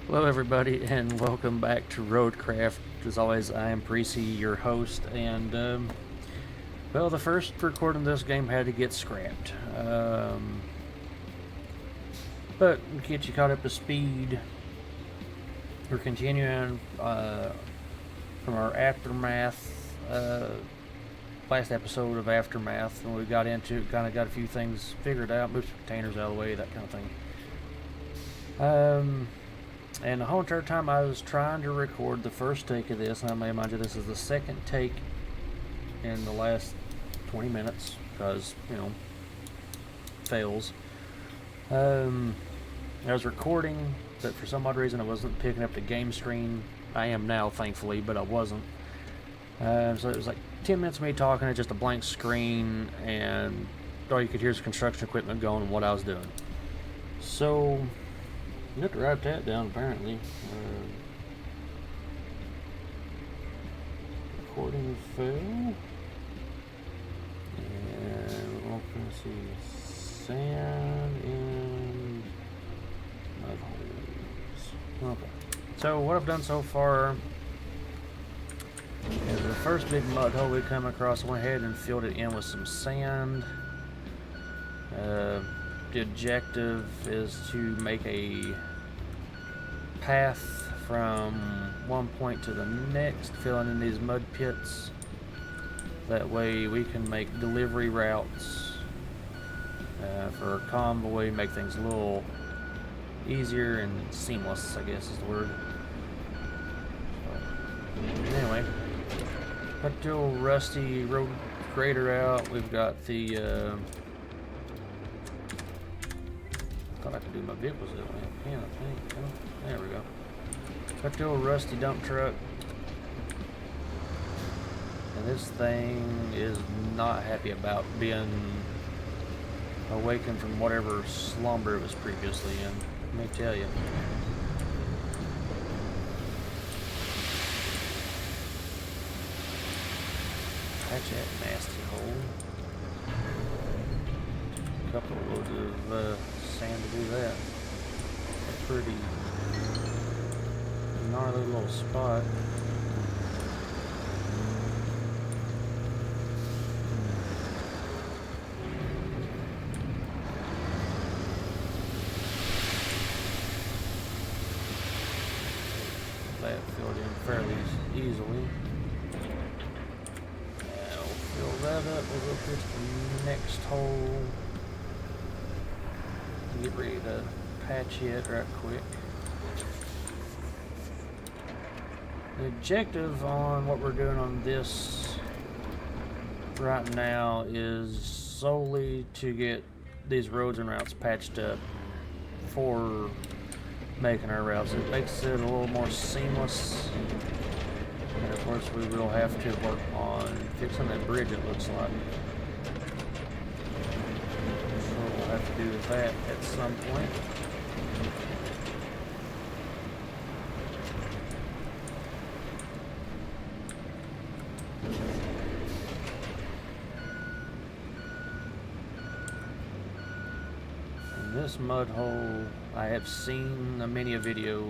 Hello everybody and welcome back to RoadCraft. As always, I am Preece, your host, and well, the first recording of this game had to get scrapped. But to get you caught up to speed, we're continuing from our Aftermath, last episode of Aftermath, and we got a few things figured out, moved some containers out of the way, that kind of thing. And the whole entire time I was trying to record the first take of this, and I may remind you this is the second take in the last 20 minutes, because, fails. I was recording, but for some odd reason I wasn't picking up the game screen. I am now, thankfully, but I wasn't. So it was like 10 minutes of me talking at just a blank screen, and all you could hear is construction equipment going and what I was doing. So you have to write that down, apparently. Recording fail. And we're going to see sand in mud holes. Okay. So what I've done so far is the first big mud hole we come across, I went ahead and filled it in with some sand. The objective is to make a path from one point to the next, filling in these mud pits. That way we can make delivery routes for a convoy, make things a little easier and seamless, I guess is the word. So, anyway, got the old rusty road grader out. We've got the thought I could do my vehicles that way. I can, I think. Oh, there we go. Got the old rusty dump truck. And this thing is not happy about being awakened from whatever slumber it was previously in. Let me tell you. Patch that nasty hole. A couple of loads of sand to do that. A pretty gnarly little spot. That filled in fairly easily. Now we'll fill that up. We'll go through to the next hole. Get ready to patch it right quick. The objective on what we're doing on this right now is solely to get these roads and routes patched up for making our routes. It makes it a little more seamless, and of course we will have to work on fixing that bridge, it looks like. So we'll have to do that at some point. This mud hole, I have seen many a video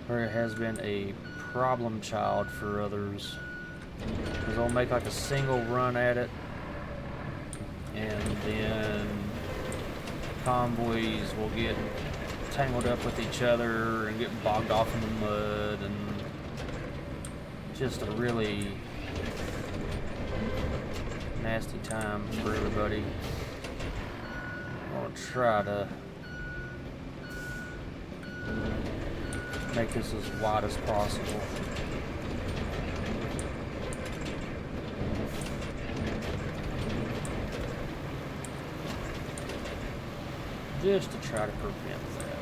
where it has been a problem child for others, because they'll make like a single run at it, and then convoys will get tangled up with each other and get bogged off in the mud, and just a really nasty time for everybody. I'll try to make this as wide as possible. Just to try to prevent that.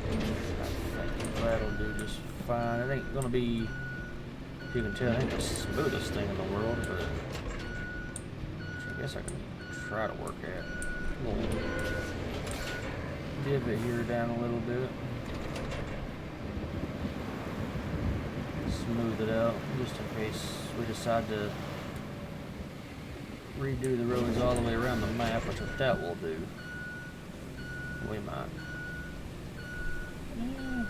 I think that'll do just fine. It ain't gonna be, if you can tell, it ain't the smoothest thing in the world, but I guess I can try to work at a little divot here down a little bit. Smooth it out just in case we decide to redo the roads all the way around the map, which that will do. We might. Eh,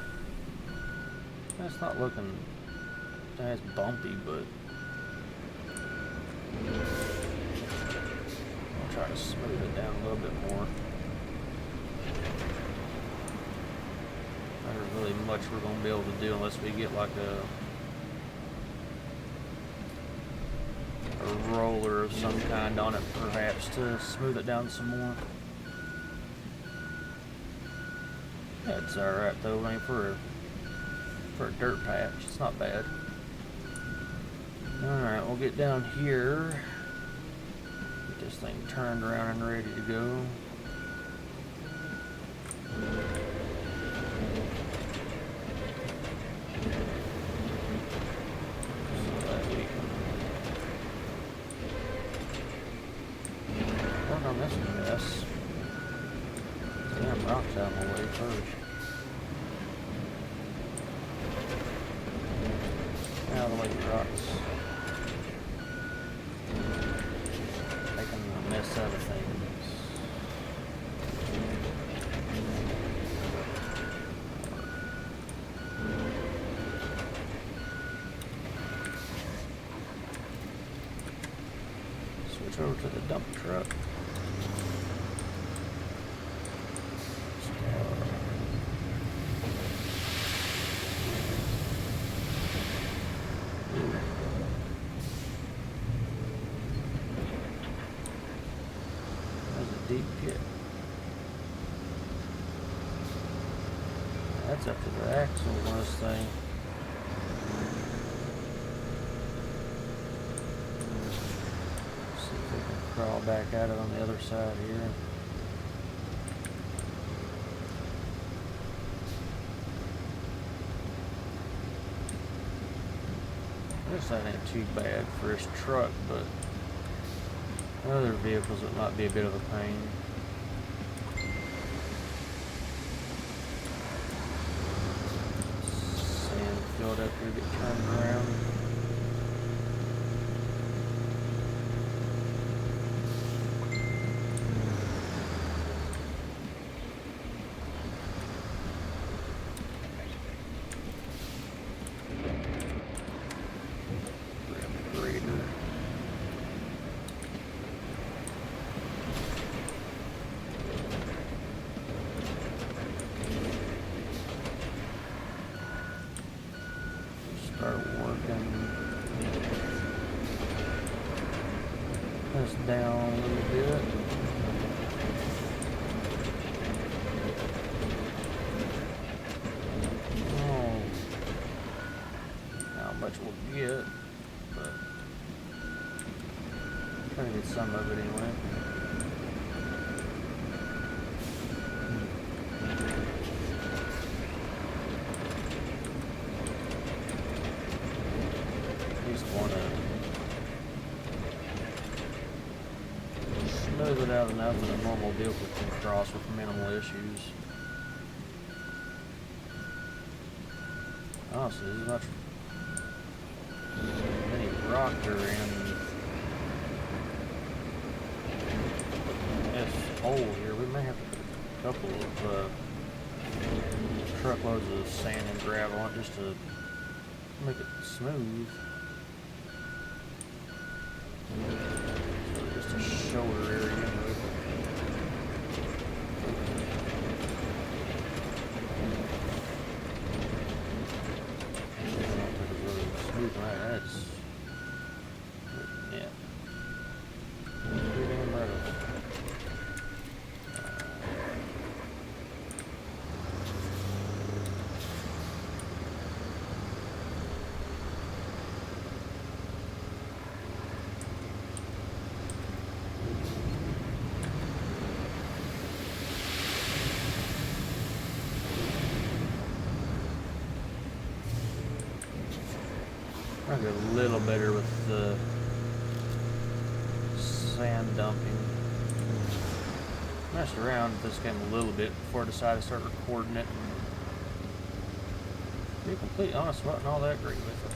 that's not looking as bumpy, but I'll try to smooth it down a little bit more. There's really much we're going to be able to do unless we get like a roller of some kind on it, perhaps, to smooth it down some more. That's alright though. I mean, for a dirt patch, it's not bad. Alright, we'll get down here. Get this thing turned around and ready to go. So that we can work on this mess. Damn rocks out of my way first. Out of the way, rocks. Making a mess out of things. Switch over to the dump truck. Deep pit. That's up to the axle on this thing. See if we can crawl back out of it on the other side here. This side ain't too bad for this truck, but other vehicles, it might be a bit of a pain. Sand filled up here, get turned around. Grab the grader. Start working this down a little bit. Oh, how much we'll get, but try to get some of it anyway. Want to smooth it out enough that a normal vehicle can cross with minimal issues. Honestly, there's much many rock are in this hole here. We may have to put a couple of truckloads of sand and gravel on it just to make it smooth. So just a shoulder area. Smooth like that's yeah. Pretty damn right. I'll get a little better with the sand dumping. Messed around with this game a little bit before I decided to start recording it. To be completely honest, wasn't all that great with it.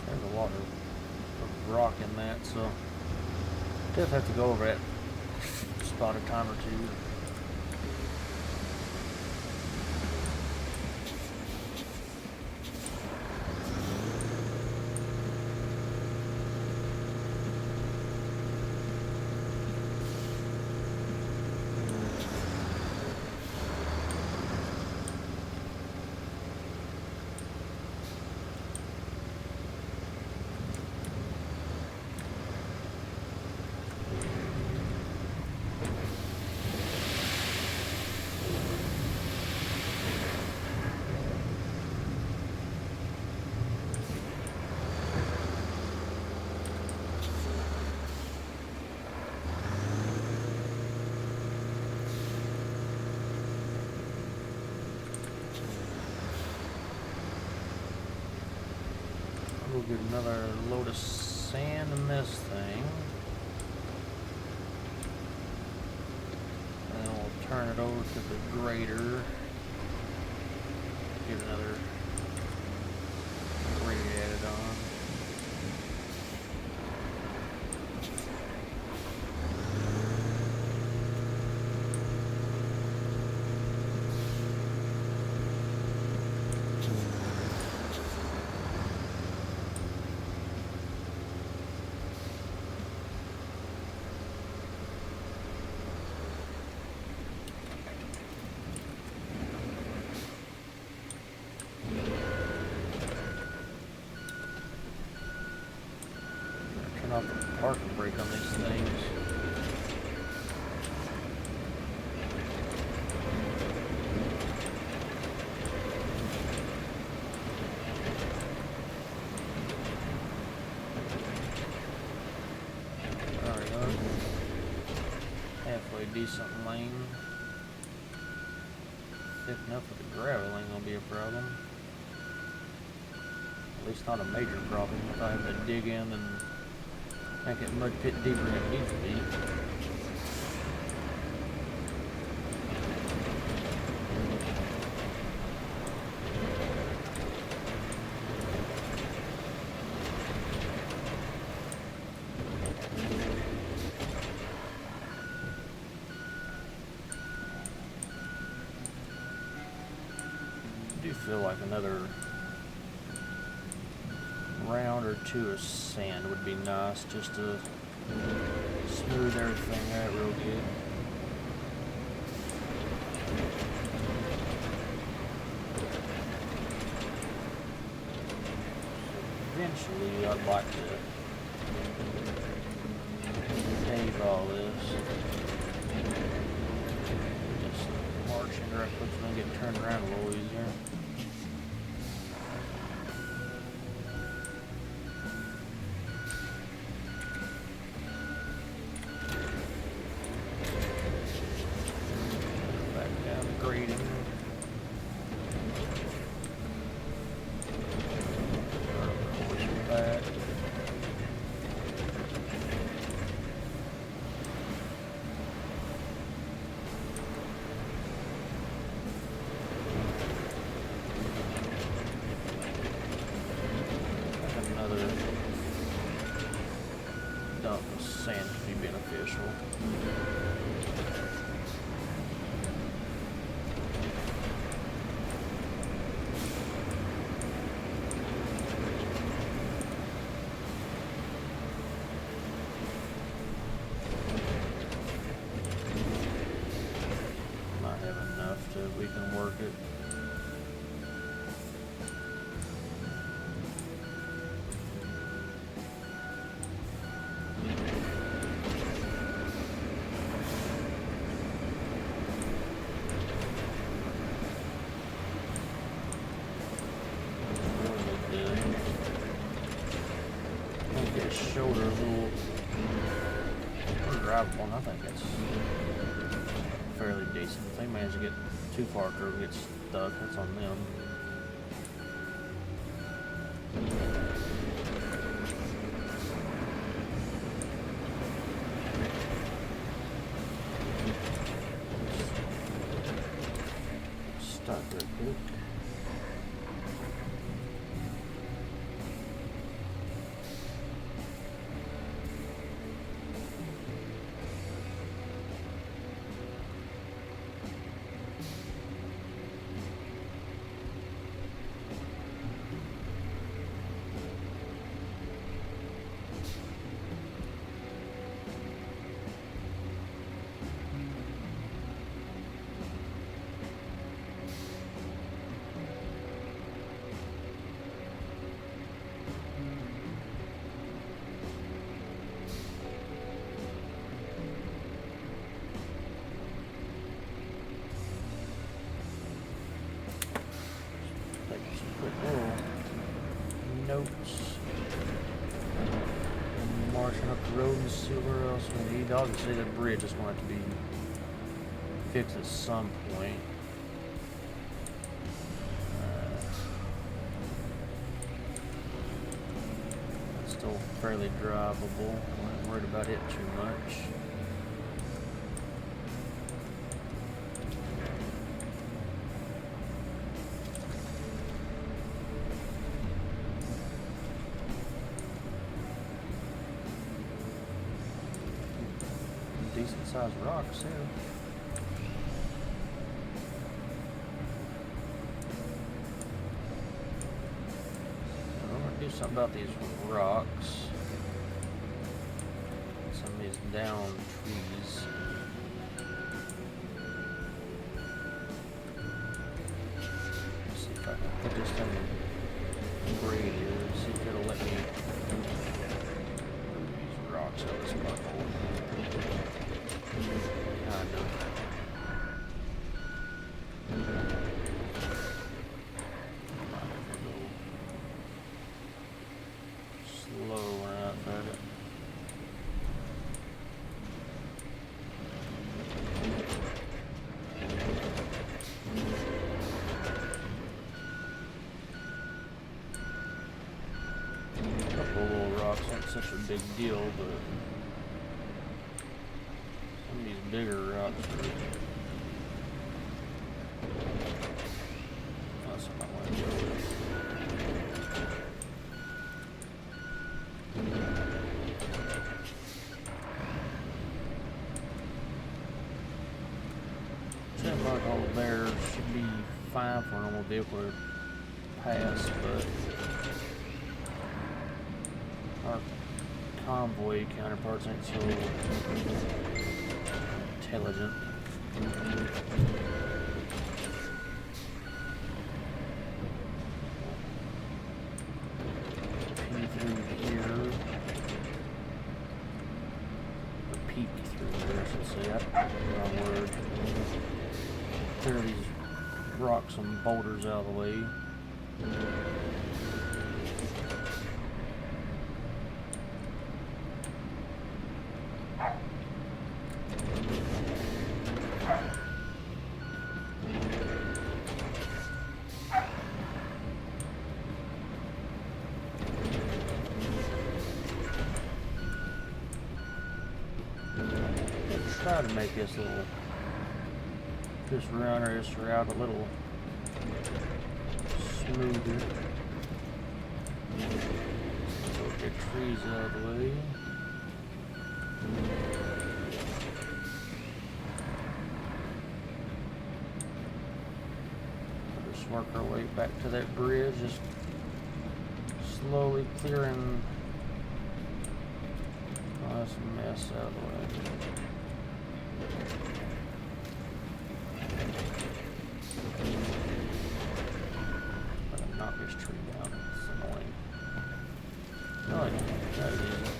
There's a lot of rock in that, so definitely have to go over that spot a time or two. We'll get another load of sand in this thing. And then we'll turn it over to the grader. Get another grade added on. Off the parking brake on these things. There we go. Halfway decent lane. Thick enough with the gravel ain't gonna be a problem. At least not a major problem if I have to dig in and make it mud pit deeper than it needs to be. I do feel like another round or two of sand would be nice just to smooth everything out real good. Eventually I'd like to pave all this. Just marching directly so I get turned around a little easier. Sand to be beneficial. Might have enough to we can work it. Shoulder a little drivable, and I think that's fairly decent. If they manage to get too far through and get stuck, that's on them. Start real quick. Notes. Marching up the road and see where else we need. Obviously the bridge is going to be fixed at some point. still fairly drivable. I ain't worried about it too much. Decent sized rocks here. I'm gonna do something about these rocks. Some of these down trees. Let's see if I can put this in grade here. See if it'll let me move these rocks out of this butthole. Slow when I find it. A couple of little rocks aren't such a big deal, but some of these bigger rocks are. That's what I want to go with. Chipmunk hole there should be fine for a normal vehicle to pass, but our convoy counterparts ain't so intelligent. Pee through here. Or peek through there, I should say. That's the wrong word. Clear these rocks and boulders out of the way. Try to make this route a little smoother. So get trees out of the way. Just work our way back to that bridge, just slowly clearing all this mess out of the way. Knock this tree down. It's annoying. Oh yeah, that is easy.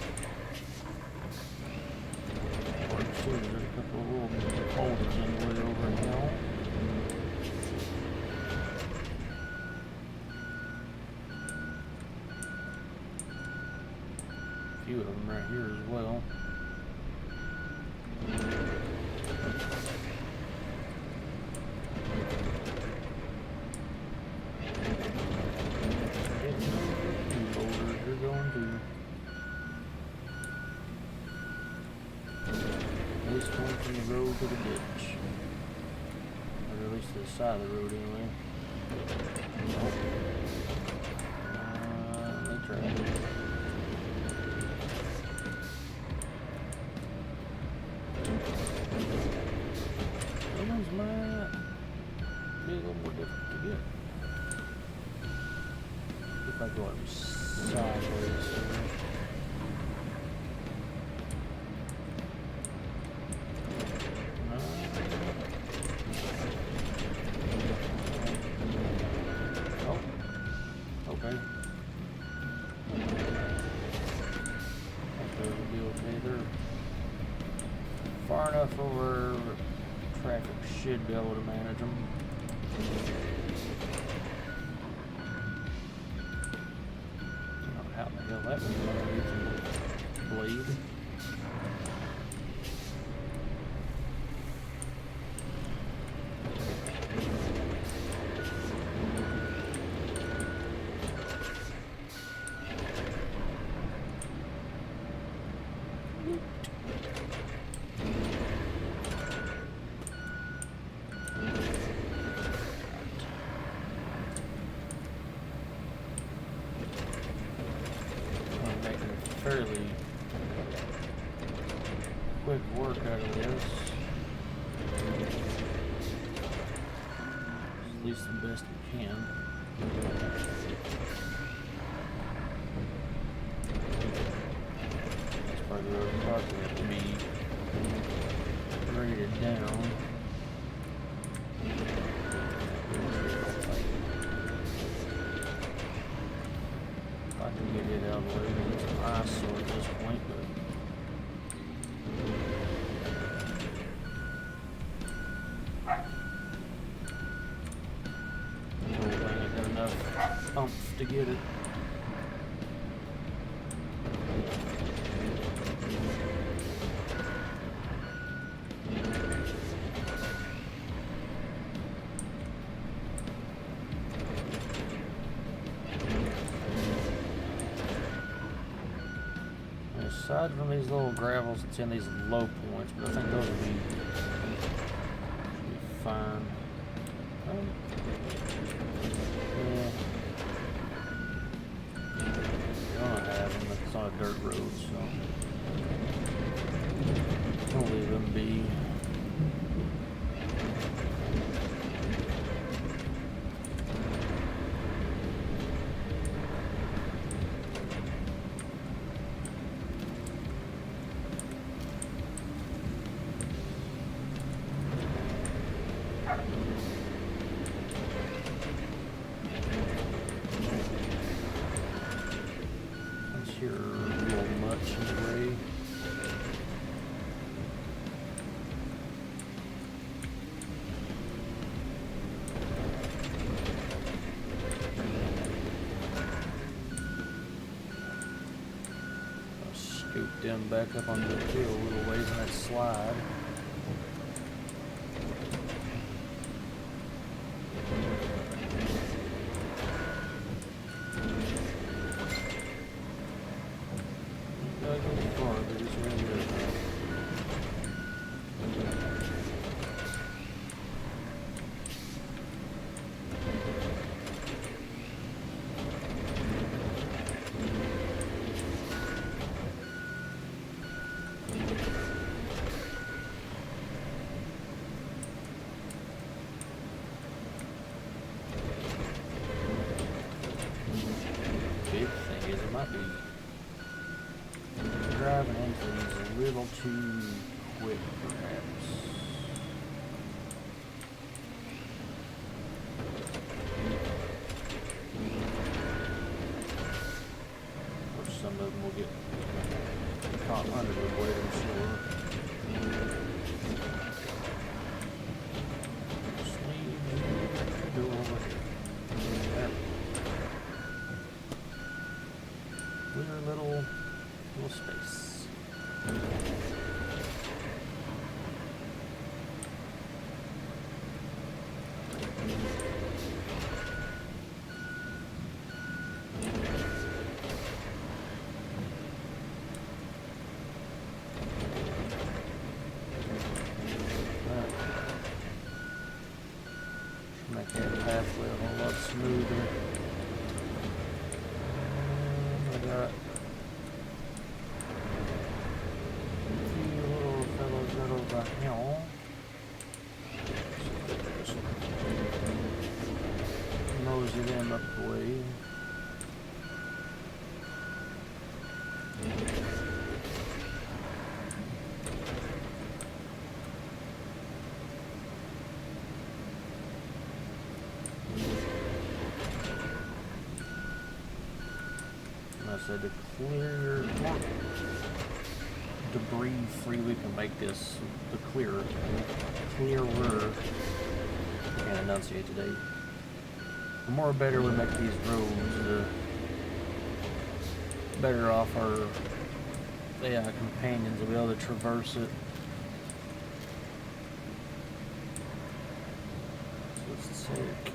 Work soon. There's a couple of little boulders in the way over now. A few of them right here as well. From the road to the ditch, or at least to the side of the road anyway. Let me try it. That one's might be a little more difficult to get. If I go up sideways here. Far enough over, traffic should be able to manage them. I don't know how the hell that was going to use a blade. quick work out of this. At least the best we can. That's part of the road we have to be graded down. If I can get it out of the way, it's an eyesore at this point, but the whole thing ain't got enough oomph to get it. Aside from these little gravels, it's in these low points, but I think those will be fine. Yeah. You're gonna have them. It's on a dirt road, so we'll leave them be. You're a little much in the way. I'll scoop them back up onto the hill a little ways on that slide. Driving into these a little too quick, perhaps. Or some of them will get caught under the weight, I'm sure. Just need to go over here. There. Clear little space. Make that pathway a whole lot smoother. I got mosey them up the way. And I said to clear more debris free, we can make this the clearer. I can't enunciate today. The more better we make these roads, the better off our companions will be able to traverse it. So let's take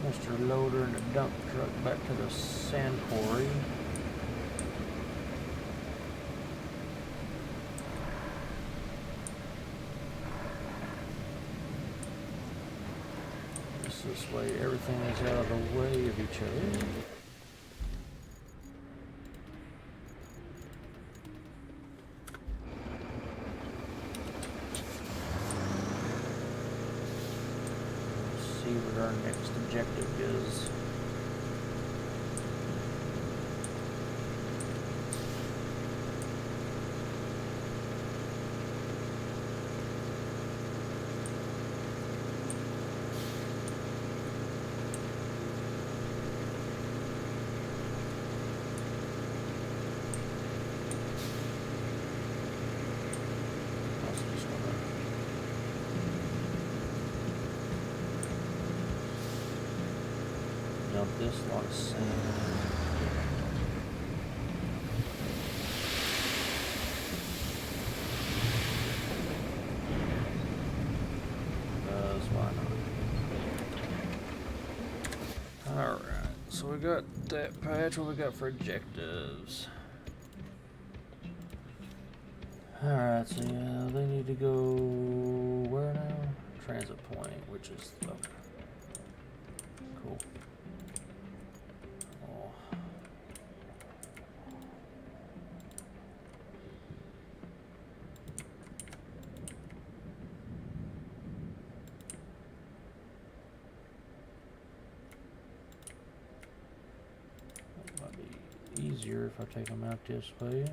Mr. Loader and the dump truck back to the sand quarry. This way everything is out of the way of each other. our next objective is. Dump this lot of sand. Because why not? Alright, so we got that patch. What we got for objectives? Alright, so yeah, they need to go where now? Transit point, which is okay. Cool. Easier if I take them out this way.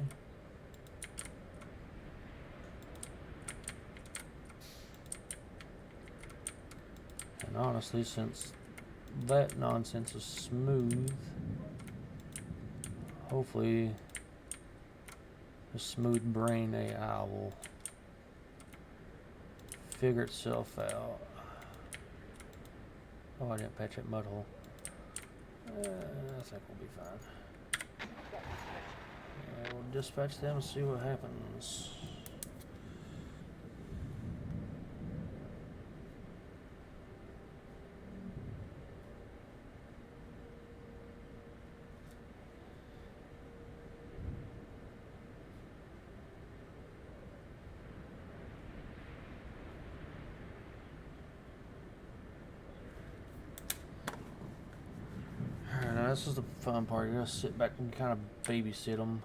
And honestly, since that nonsense is smooth, hopefully the smooth brain AI will figure itself out. Oh, I didn't patch that mud hole. I think we'll be fine. We'll dispatch them and see what happens. Alright, now this is the fun part. You're gonna sit back and kind of babysit them.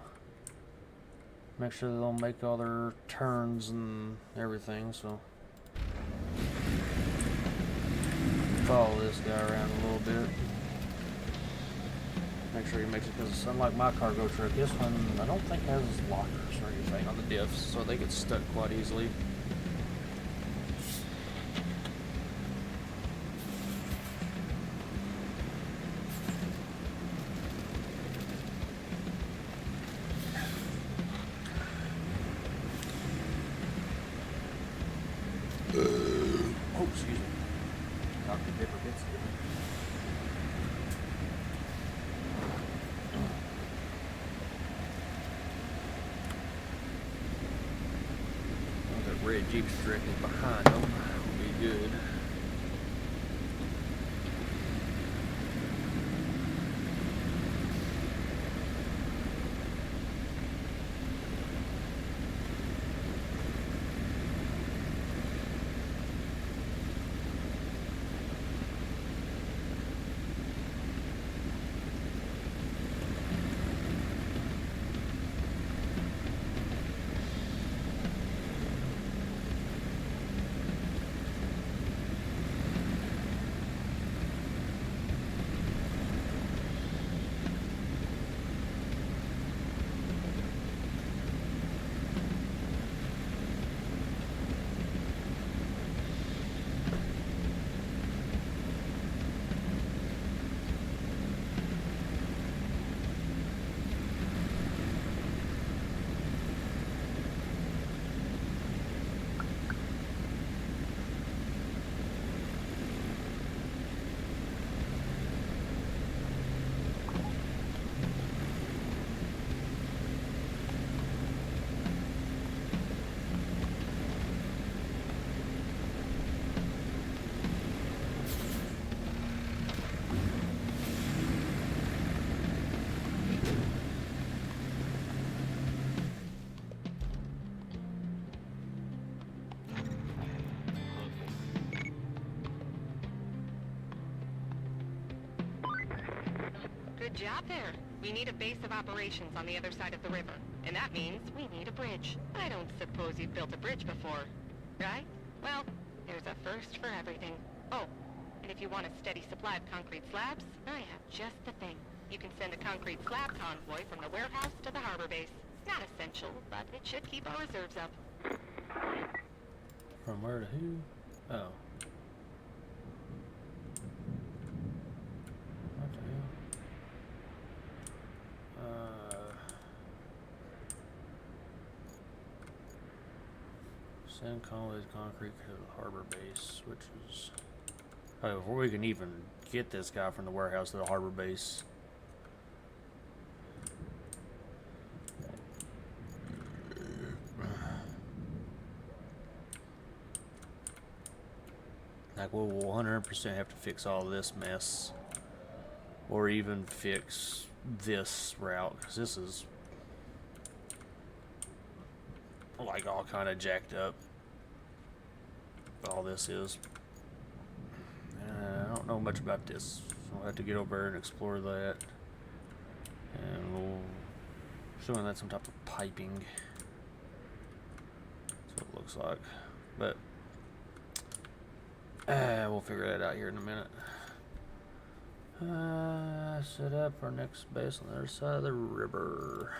Make sure they don't make all their turns and everything, so follow this guy around a little bit. Make sure he makes it, because unlike my cargo truck, this one I don't think has lockers or anything on the diffs, so they get stuck quite easily. Oh, excuse me. Knocked the paper bits. Well, that red Jeep's directly behind them. Will be good. Good job there. We need a base of operations on the other side of the river. And that means we need a bridge. I don't suppose you've built a bridge before, right? Well, there's a first for everything. Oh, And if you want a steady supply of concrete slabs, I have just the thing. You can send a concrete slab convoy from the warehouse to the harbor base. Not essential, but it should keep our reserves up. From where to who? Oh. What the hell? Send convoys concrete to the harbor base, which is... Oh, before we can even get this guy from the warehouse to the harbor base. Like, we'll 100% have to fix all this mess. Or even fix this route, because this is like all kind of jacked up. All this is. I don't know much about this. So I'll have to get over there and explore that. And we'll showing that some type of piping. That's what it looks like. But we'll figure that out here in a minute. Set up our next base on the other side of the river.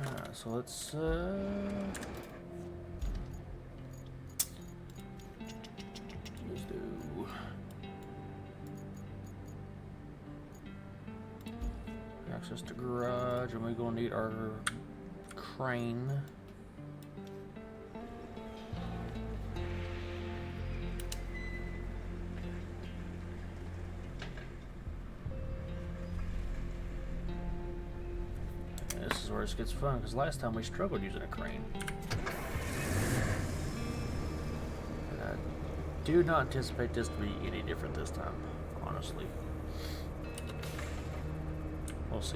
Alright, so let's do access to garage, and we're gonna need our crane. And this is where it gets fun, because last time we struggled using a crane. And I do not anticipate this to be any different this time, honestly. We'll see.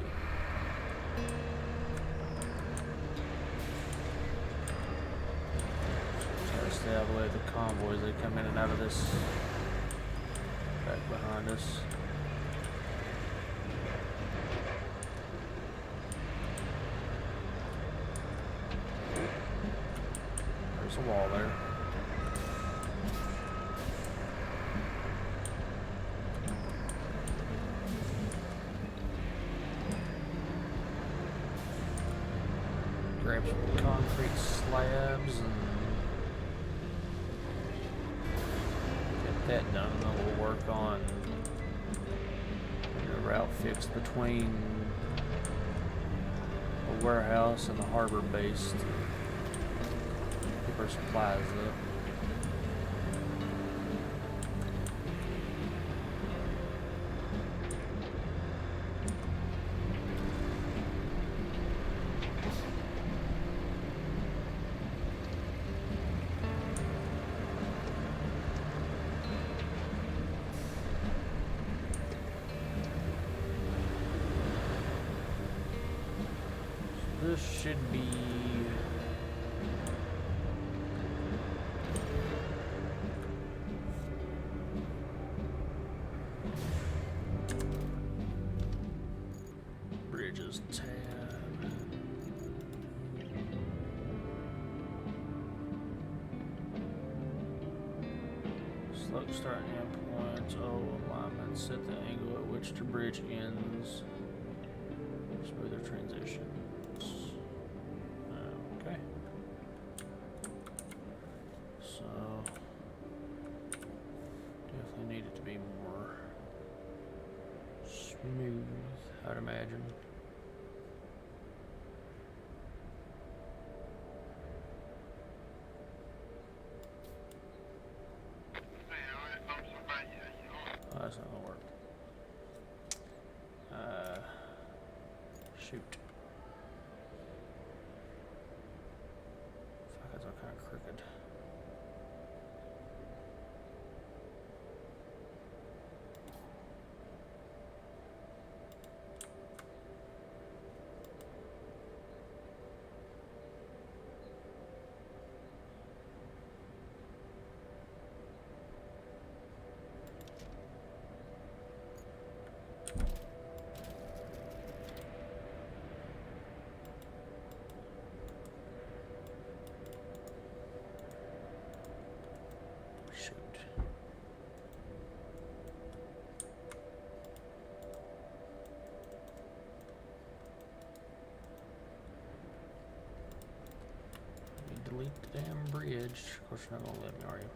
Try to stay out of the way of the convoys that come in and out of this back behind us. There's a wall there. Grab some concrete slabs and get that done, and then we'll work on the route fixed between the warehouse and the harbor base to keep our supplies up. This should be bridges tab. Slope start and end points. Oh, alignment. Set the angle at which the bridge ends. Smoother transitions. Okay. So definitely need it to be more smooth, I'd imagine. Oh, that's not gonna work. Shoot. Fuck, that's all kind of crooked. damn bridge. Of course, you're not gonna let me, are you?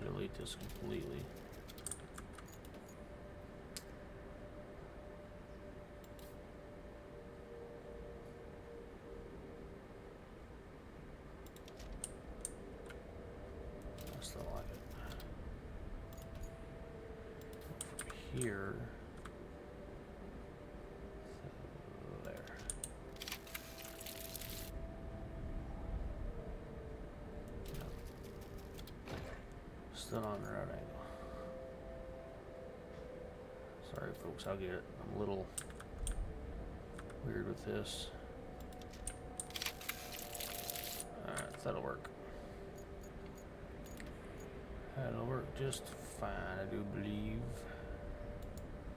Delete this completely. I still like it. From here. So there. Still on the right angle. Sorry folks, I'll get it. I'm a little weird with this. Alright, that'll work. That'll work just fine, I do believe.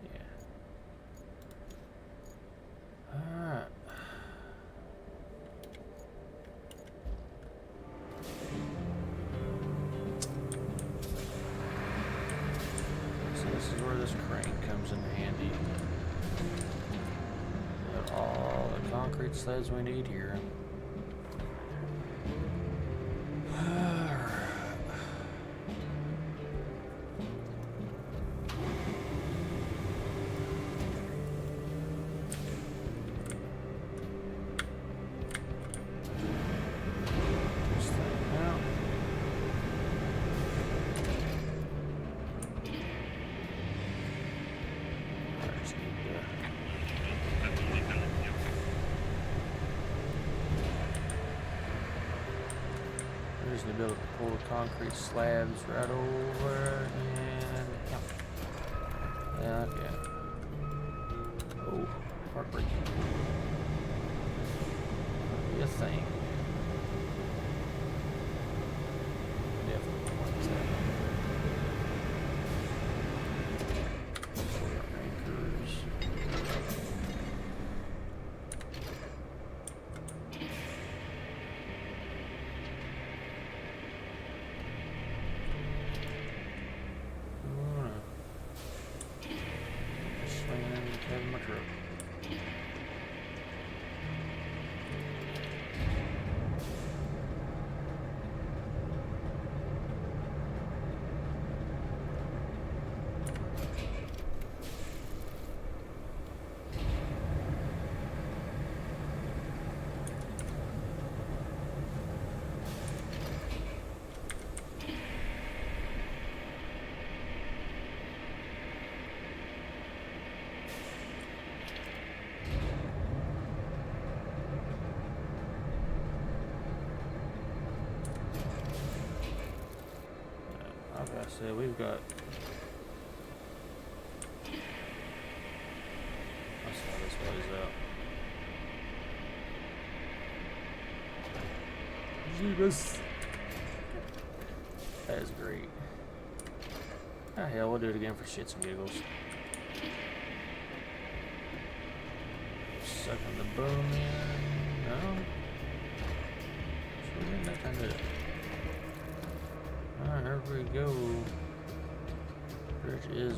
Yeah. Alright. This is where this crane comes in handy. Got all the concrete sleds we need here. This thing out. I just need to be able to pull the concrete slabs right over and yeah, okay. Oh, heartbreaking. That'll be a thing. Definitely want that. Anchors. Having my truck. Like I said, we've got. Let's see how this plays out. Jeebus. That is great. Ah, hell, we'll do it again for shits and giggles. Sucking the boom in. No. Sure didn't that time do it. Alright, here we go. Bridge is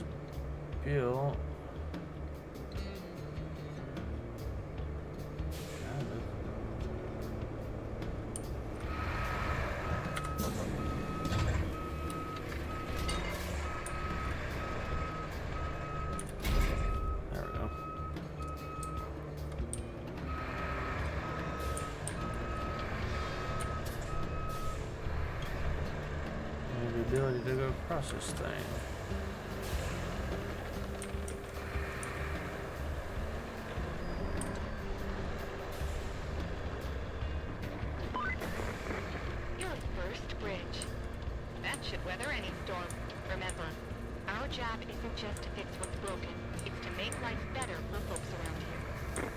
built. Kind of. There we go. The ability to go across this thing. Your first bridge. That should weather any storm. Remember, our job isn't just to fix what's broken. It's to make life better for folks around here.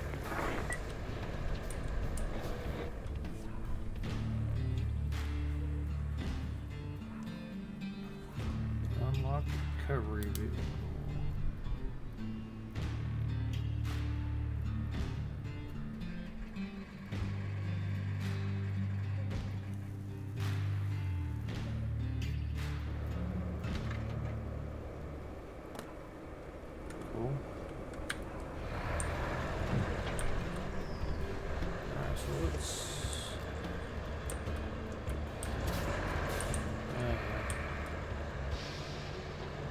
Unlock Cool. Alright, so let's...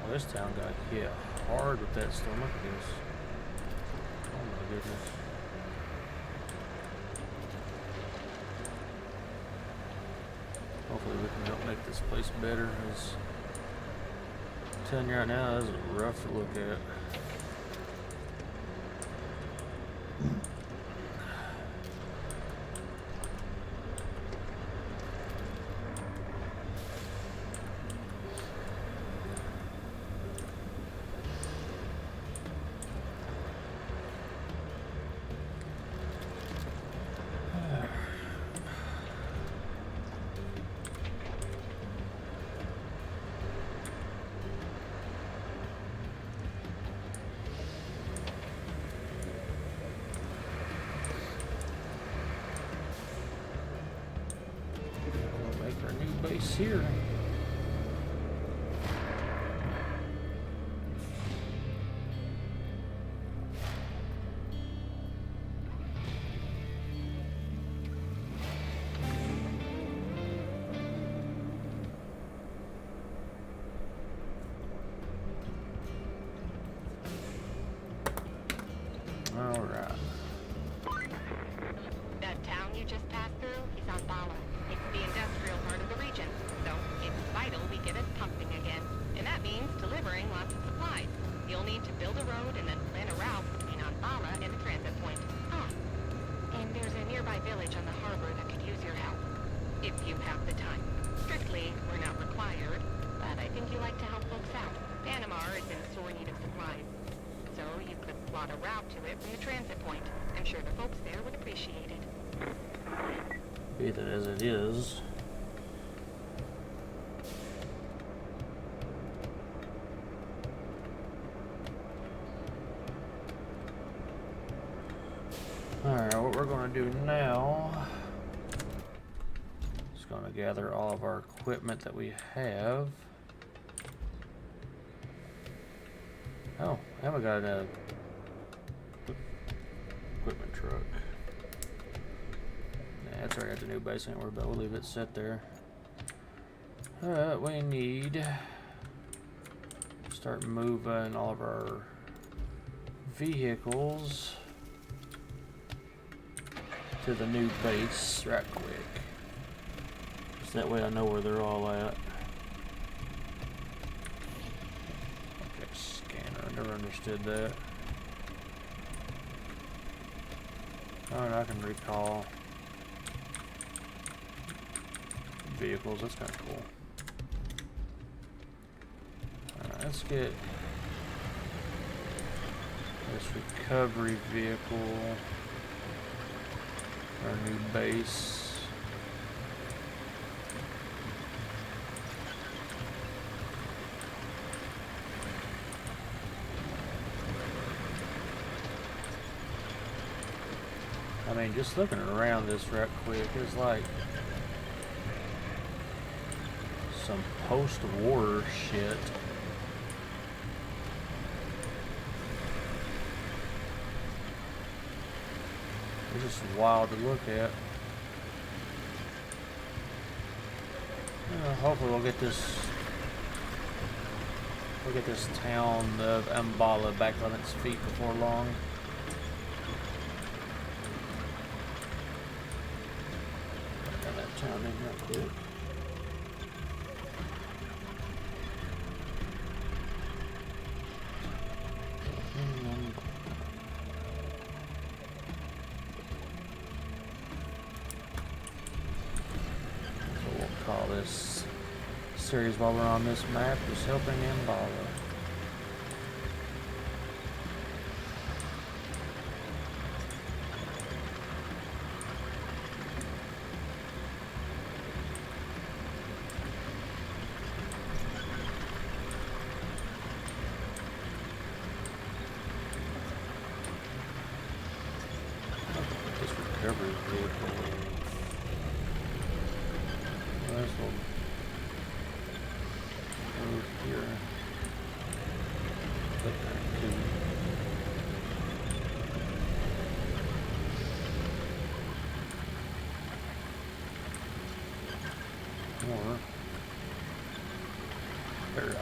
Oh, this town got hit hard with that storm. Look at this. Oh my goodness. Hopefully we can help make this place better. As I'm telling you right now, this is rough to look at. Base here. All right. That town you just passed through is Anbala. It's the industrial part of the region, so it's vital we get it pumping again. And that means delivering lots of supplies. You'll need to build a road and then plan a route between Anbala and the transit point. Oh, and there's a nearby village on the harbor that could use your help. If you have the time. Strictly, we're not required, but I think you like to help folks out. Panama is in sore need of supplies. So you could plot a route to it from the transit point. I'm sure the folks there would appreciate it. Be that as it is. Alright, what we're going to do now is going to gather all of our equipment that we have. Oh, and we got a equipment truck. That's already at the new base, ain't worried about. We'll leave it set there. Alright, we need to start moving all of our vehicles to the new base right quick. So that way I know where they're all at. Okay, scanner, I never understood that. Alright, I can recall vehicles, that's kind of cool. Alright, let's get this recovery vehicle, our new base. I mean, just looking around this right quick, it's like some post-war shit. It's just wild to look at. Hopefully we'll get this town of Anbala back on its feet before long. Got that town in real quick. Call this series while we're on this map is helping Anbala. recovery vehicle. This will move here. Click that too. Or there I go.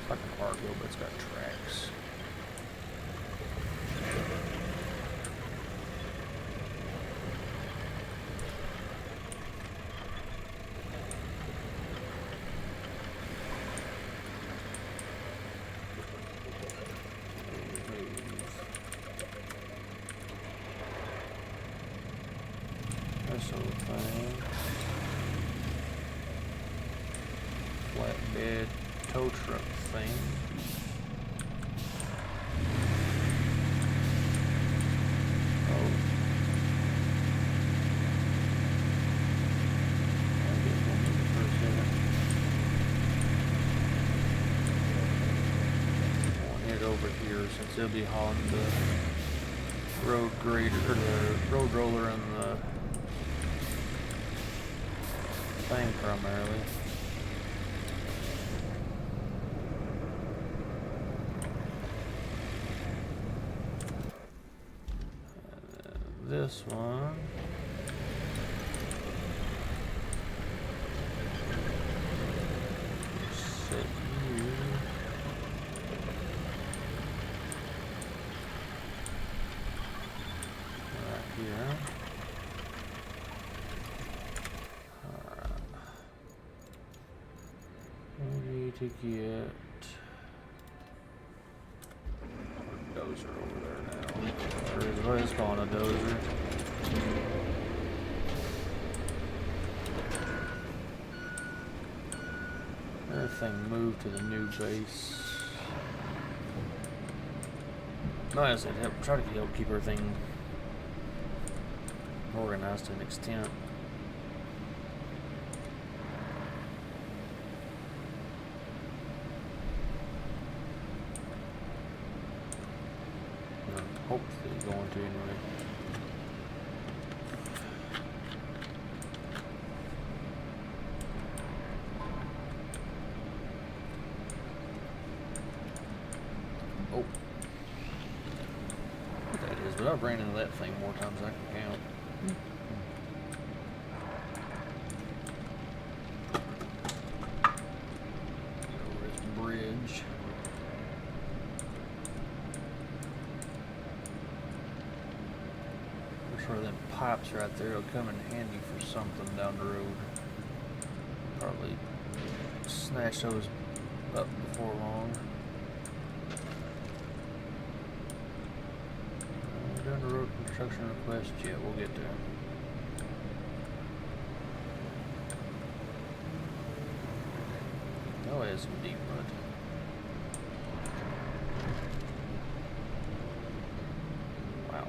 It's like an Argo, but it's got tracks. This old thing. Flatbed tow truck thing. Oh. I'll get one minute for a second. I'll head over here since they'll be hauling the road grader or the road roller and the thing primarily. This one. Set you right here. Alright. We need to get a dozer over there now. Or is what is calling a dozer. Everything moved to the new base. No, as I said, try to help keep everything organized to an extent. Hopefully going to anyway. Oh. What that is, but I've ran into that thing more times than I can count. Over this bridge. Sure, them pipes right there will come in handy for something down the road. Probably snatch those up before long. Doing the road construction request, yeah, we'll get there. Oh, it has some deep mud. Wow.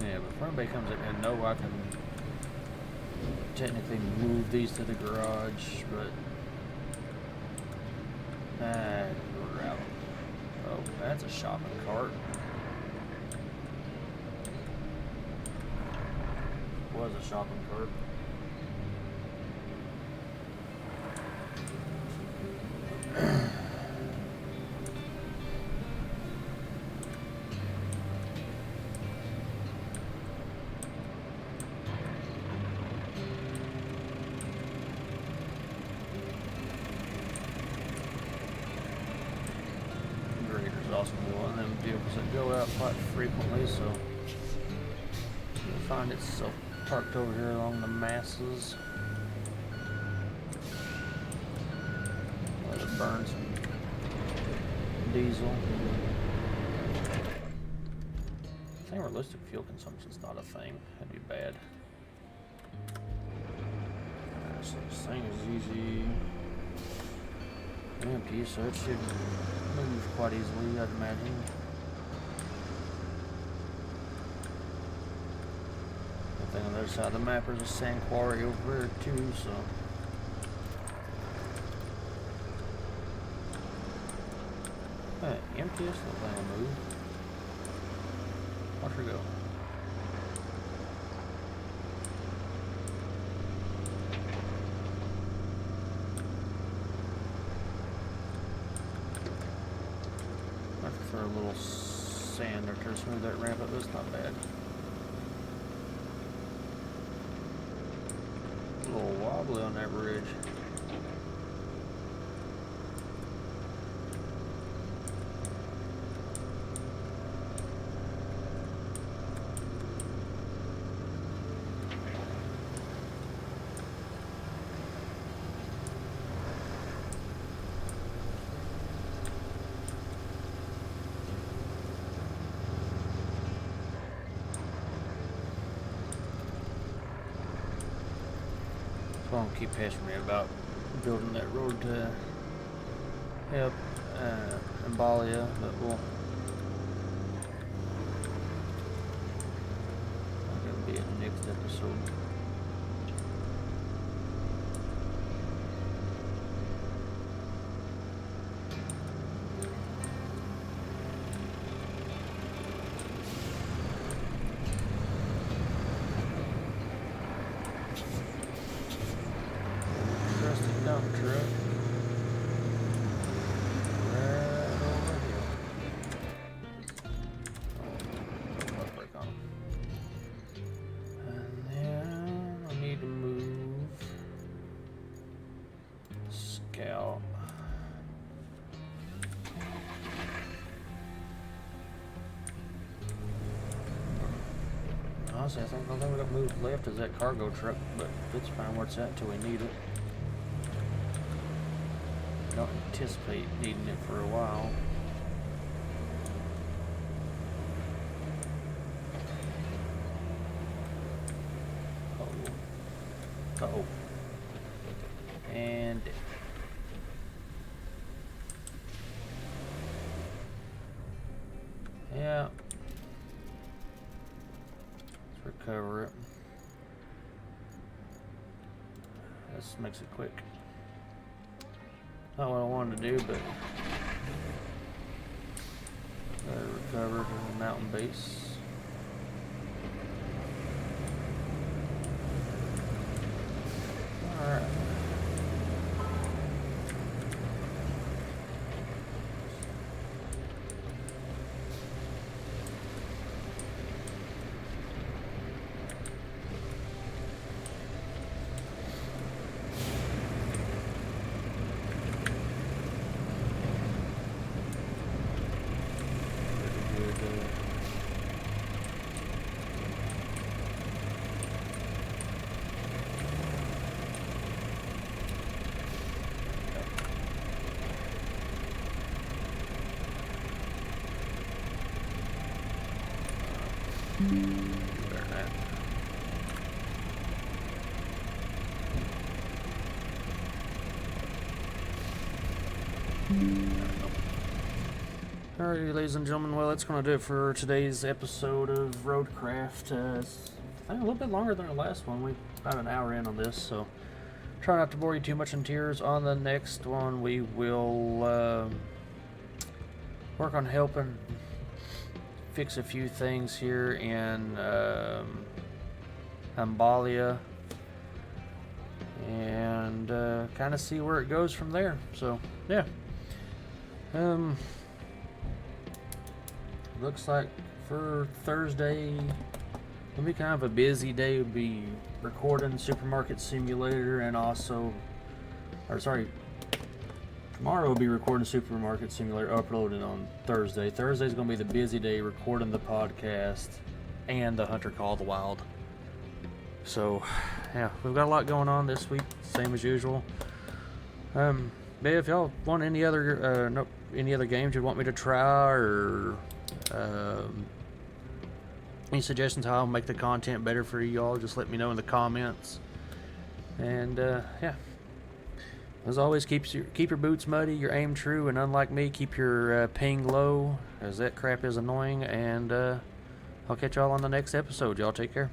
Yeah, but if anybody comes in and know I can technically move these to the garage, but we're out. Oh, that's a shopping cart. Was a shopping cart. Awesome, one of them vehicles that go out quite frequently, so you'll find itself parked over here along the masses. Let it burn some diesel. I think realistic fuel consumption's not a thing. That'd be bad. So this thing is easy. Empty, so it should move quite easily, I'd imagine. side of the map there's a sand quarry over there too, so. Emptiest little thing will move. Watch her go. I prefer a little sand there to smooth that ramp up, but it's not bad. A little wobbly on that bridge. Don't keep pestering me about building that road to help Anbala, but we'll that'll be in the next episode. Dump truck right over here. Oh, brake on 'em. And then I need to move Scout. Honestly, I think the only thing we got moved left is that cargo truck, but it's fine where it's at until we need it. Don't anticipate needing it for a while. Uh-oh. And yeah. Let's recover it. This makes it quick. Not what I wanted to do, but recover to the mountain base. Alright. Better than that. Alright, ladies and gentlemen, well, that's going to do it for today's episode of RoadCraft. It's I think a little bit longer than our last one. We about an hour in on this, so try not to bore you too much in tears. On the next one, we will work on helping fix a few things here in Anbala and kind of see where it goes from there. So yeah, looks like for Thursday it'll be kind of a busy day. We'll be recording Supermarket Simulator and also, or sorry, tomorrow we'll be recording Supermarket Simulator, uploading on Thursday. Thursday's going to be the busy day, recording the podcast and the Hunter Call of the Wild. So, yeah, we've got a lot going on this week, same as usual. But if y'all want any other games you'd want me to try, or any suggestions how I'll make the content better for y'all, just let me know in the comments. And yeah. As always, keep your boots muddy, your aim true, and unlike me, keep your ping low, as that crap is annoying. And I'll catch y'all on the next episode. Y'all take care.